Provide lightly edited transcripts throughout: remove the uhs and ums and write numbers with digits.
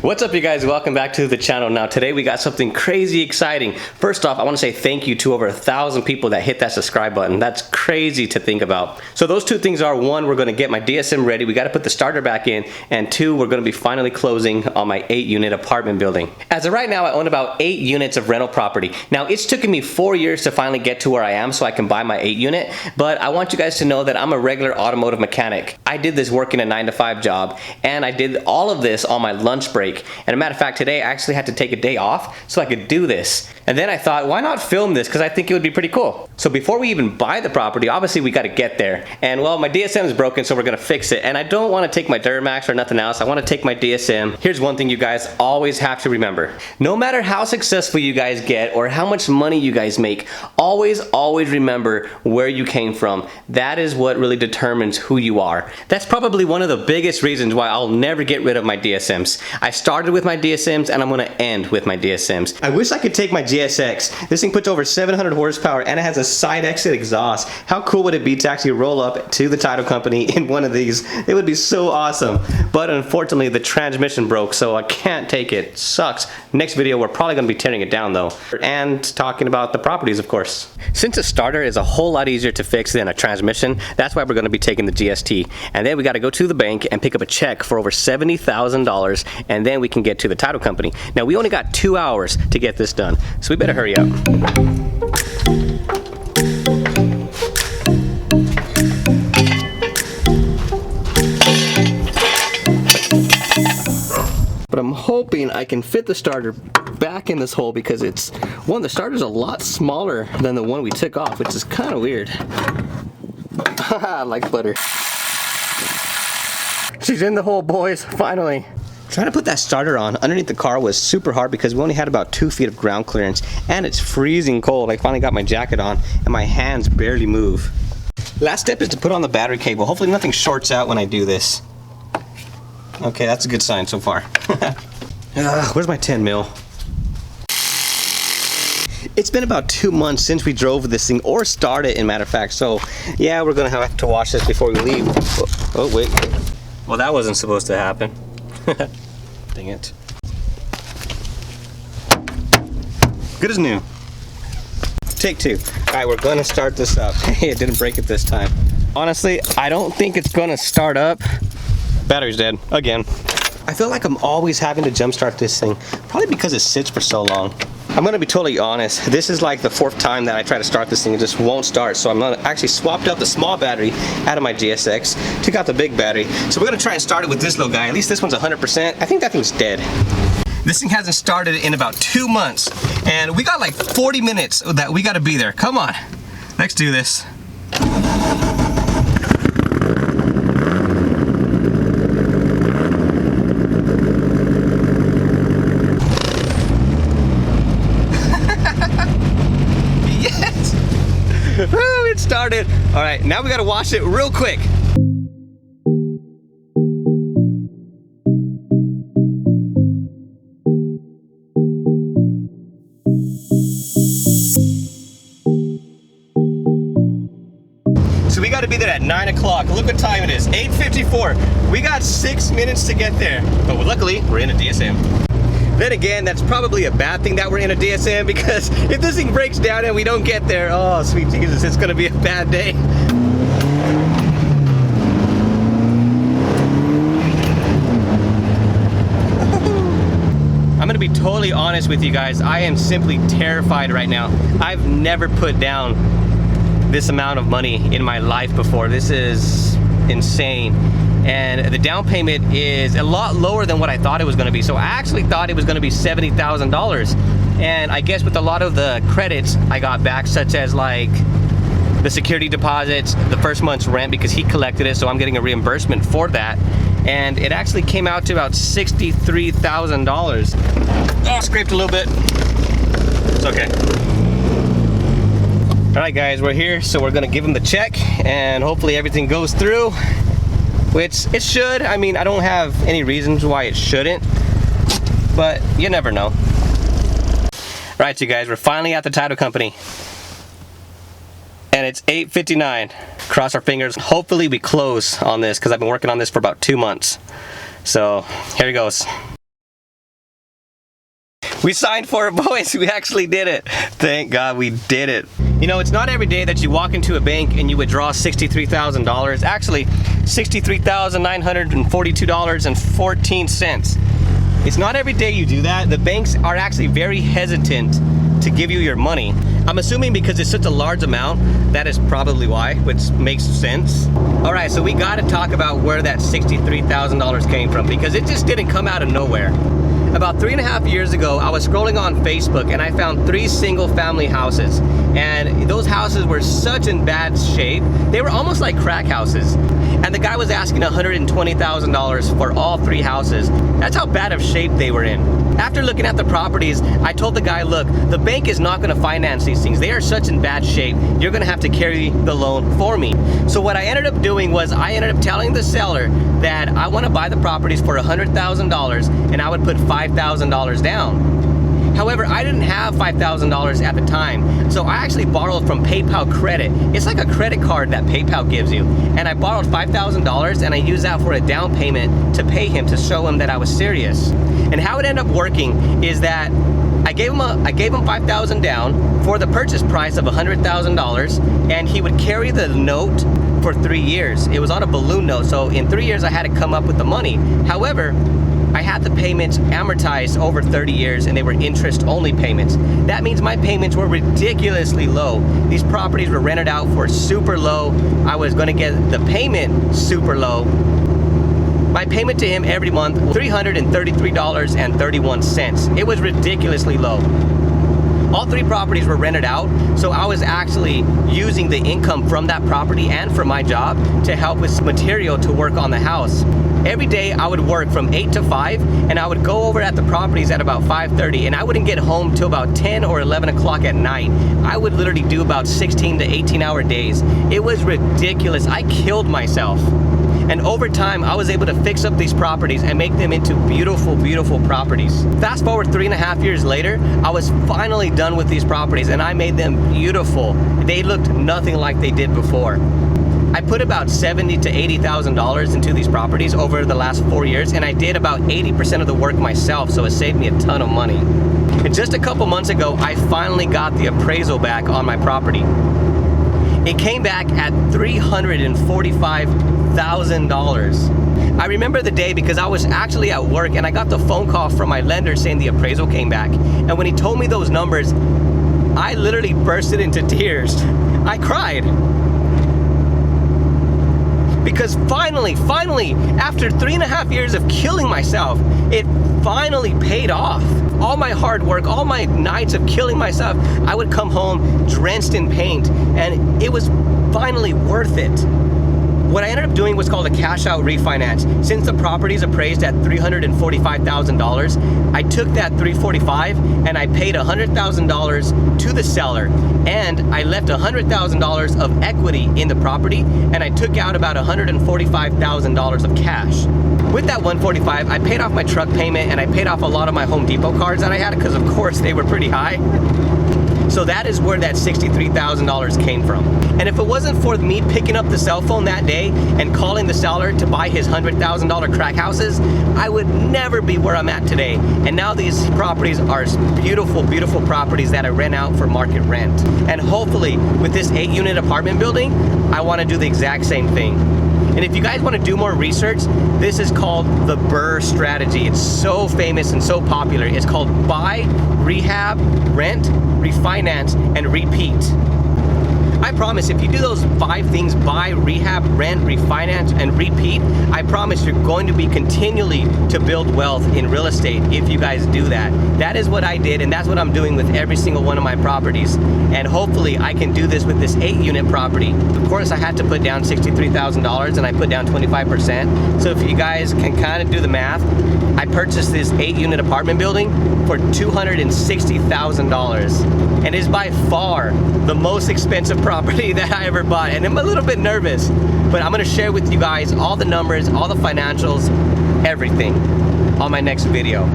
What's up, you guys? Welcome back to the channel. Now today we got something crazy exciting. First off, I want to say thank you to over 1,000 people that hit that subscribe button. That's crazy to think about. So those two things are, one, we're going to get my DSM ready. We got to put the starter back in, and two, we're going to be finally closing on my 8-unit apartment building. As of right now, I own about 8 units of rental property. Now it's taken me 4 years to finally get to where I am so I can buy my 8-unit, but I want you guys to know that I'm a regular automotive mechanic. I did this working a 9-to-5 job, and I did all of this on my lunch break. And a matter of fact, today I actually had to take a day off so I could do this. And then I thought, why not film this? Because I think it would be pretty cool. So before we even buy the property, obviously we got to get there. And well, my DSM is broken, so we're going to fix it. And I don't want to take my Duramax or nothing else. I want to take my DSM. Here's one thing you guys always have to remember. No matter how successful you guys get or how much money you guys make, always remember where you came from. That is what really determines who you are. That's probably one of the biggest reasons why I'll never get rid of my DSMs. I started with my DSMs and I'm going to end with my DSMs. I wish I could take my GSX. This thing puts over 700 horsepower and it has a side exit exhaust. How cool would it be to actually roll up to the title company in one of these? It would be so awesome. But unfortunately the transmission broke, so I can't take it. Sucks. Next video we're probably going to be tearing it down though, and talking about the properties, of course. Since a starter is a whole lot easier to fix than a transmission, that's why we're going to be taking the GST. And then we got to go to the bank and pick up a check for over $70,000, and then we can get to the title company. Now we only got 2 hours to get this done, so we better hurry up. But I'm hoping I can fit the starter back in this hole because it's, one, the starter's a lot smaller than the one we took off, which is kind of weird. Like butter. She's in the hole, boys, finally. Trying to put that starter on underneath the car was super hard because we only had about 2 feet of ground clearance and it's freezing cold. I finally got my jacket on and my hands barely move. Last step is to put on the battery cable. Hopefully nothing shorts out when I do this. Okay, that's a good sign so far. Where's my 10 mil? It's been about 2 months since we drove this thing or started, in matter of fact, so yeah, we're gonna have to wash this before we leave. Oh wait, well that wasn't supposed to happen. Dang it. Good as new. Take 2. Alright, we're gonna start this up. Hey, it didn't break it this time. Honestly, I don't think it's gonna start up. Battery's dead, again. I feel like I'm always having to jump start this thing, probably because it sits for so long. I'm gonna be totally honest, this is like the 4th time that I try to start this thing, it just won't start. So I'm gonna actually swapped out the small battery out of my GSX, took out the big battery. So we're gonna try and start it with this little guy. At least this one's 100%. I think that thing's dead. This thing hasn't started in about 2 months, and we got like 40 minutes that we gotta be there. Come on, let's do this. Woo, it started. All right, now we gotta wash it real quick. So we gotta be there at 9 o'clock. Look what time it is, 8:54. We got 6 minutes to get there, but luckily we're in a DSM. Then again, that's probably a bad thing that we're in a DSM, because if this thing breaks down and we don't get there, oh sweet Jesus, it's gonna be a bad day. I'm gonna be totally honest with you guys, I am simply terrified right now. I've never put down this amount of money in my life before. This is insane. And the down payment is a lot lower than what I thought it was going to be. So I actually thought it was going to be $70,000. And I guess with a lot of the credits I got back, such as like the security deposits, the first month's rent, because he collected it, so I'm getting a reimbursement for that. And it actually came out to about $63,000. Oh, scraped a little bit. It's okay. All right, guys, we're here, so we're gonna give him the check, and hopefully everything goes through. Which it should. I mean, I don't have any reasons why it shouldn't, but you never know. Right, you guys, we're finally at the title company. And it's 8:59. Cross our fingers. Hopefully we close on this because I've been working on this for about 2 months. So here it goes. We signed for it, boys. We actually did it. Thank God we did it. You know, it's not every day that you walk into a bank and you withdraw $63,000. Actually, $63,942.14. It's not every day you do that. The banks are actually very hesitant to give you your money. I'm assuming because it's such a large amount, that is probably why, which makes sense. All right, so we gotta talk about where that $63,000 came from, because it just didn't come out of nowhere. About 3.5 years ago, I was scrolling on Facebook and I found 3 single family houses. And those houses were such in bad shape. They were almost like crack houses. And the guy was asking $120,000 for all 3 houses. That's how bad of shape they were in. After looking at the properties, I told the guy, look, the bank is not gonna finance these things. They are such in bad shape. You're gonna have to carry the loan for me. So what I ended up doing was I ended up telling the seller that I wanna buy the properties for $100,000 and I would put $5,000 down. However, I didn't have $5,000 at the time, so I actually borrowed from PayPal Credit. It's like a credit card that PayPal gives you. And I borrowed $5,000 and I used that for a down payment to pay him, to show him that I was serious. And how it ended up working is that I gave him $5,000 down for the purchase price of $100,000, and he would carry the note for 3 years. It was on a balloon note, so in 3 years I had to come up with the money. However, I had the payments amortized over 30 years and they were interest only payments. That means my payments were ridiculously low. These properties were rented out for super low. I was gonna get the payment super low. My payment to him every month, $333.31. It was ridiculously low. All 3 properties were rented out, so I was actually using the income from that property and from my job to help with material to work on the house. Every day I would work from 8 to 5, and I would go over at the properties at about 5:30, and I wouldn't get home till about 10 or 11 o'clock at night. I would literally do about 16 to 18-hour days. It was ridiculous. I killed myself. And over time, I was able to fix up these properties and make them into beautiful, beautiful properties. Fast forward 3.5 years later, I was finally done with these properties and I made them beautiful. They looked nothing like they did before. I put about $70,000 to $80,000 into these properties over the last 4 years, and I did about 80% of the work myself, so it saved me a ton of money. And just a couple months ago, I finally got the appraisal back on my property. It came back at $345,000. I remember the day because I was actually at work and I got the phone call from my lender saying the appraisal came back. And when he told me those numbers, I literally bursted into tears. I cried. Because finally, after 3.5 years of killing myself, it finally paid off. All my hard work, all my nights of killing myself, I would come home drenched in paint, and it was finally worth it. What I ended up doing was called a cash out refinance. Since the property's appraised at $345,000, I took that $345,000 and I paid $100,000 to the seller, and I left $100,000 of equity in the property, and I took out about $145,000 of cash. With that $145,000, I paid off my truck payment and I paid off a lot of my Home Depot cards that I had, because of course they were pretty high. So that is where that $63,000 came from. And if it wasn't for me picking up the cell phone that day and calling the seller to buy his $100,000 crack houses, I would never be where I'm at today. And now these properties are beautiful, beautiful properties that I rent out for market rent. And hopefully with this 8-unit apartment building, I want to do the exact same thing. And if you guys want to do more research, this is called the BRRRR strategy. It's so famous and so popular. It's called buy, rehab, rent, refinance, and repeat. I promise if you do those 5 things, buy, rehab, rent, refinance, and repeat, I promise you're going to be continually to build wealth in real estate if you guys do that. That is what I did, and that's what I'm doing with every single one of my properties. And hopefully I can do this with this 8-unit property. Of course, I had to put down $63,000 and I put down 25%. So if you guys can kind of do the math, I purchased this 8-unit apartment building for $260,000. And it's by far the most expensive property that I ever bought. And I'm a little bit nervous, but I'm gonna share with you guys all the numbers, all the financials, everything on my next video.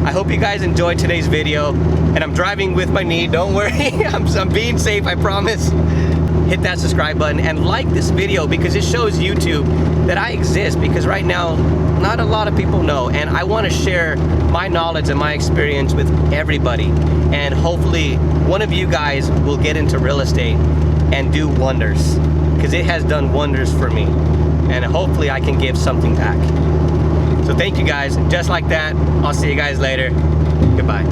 I hope you guys enjoyed today's video, and I'm driving with my knee, don't worry. I'm being safe, I promise. hit that subscribe button and like this video, because it shows YouTube that I exist, because right now not a lot of people know, and I want to share my knowledge and my experience with everybody, and hopefully one of you guys will get into real estate and do wonders, because it has done wonders for me, and hopefully I can give something back. So thank you guys. Just like that, I'll see you guys later. Goodbye.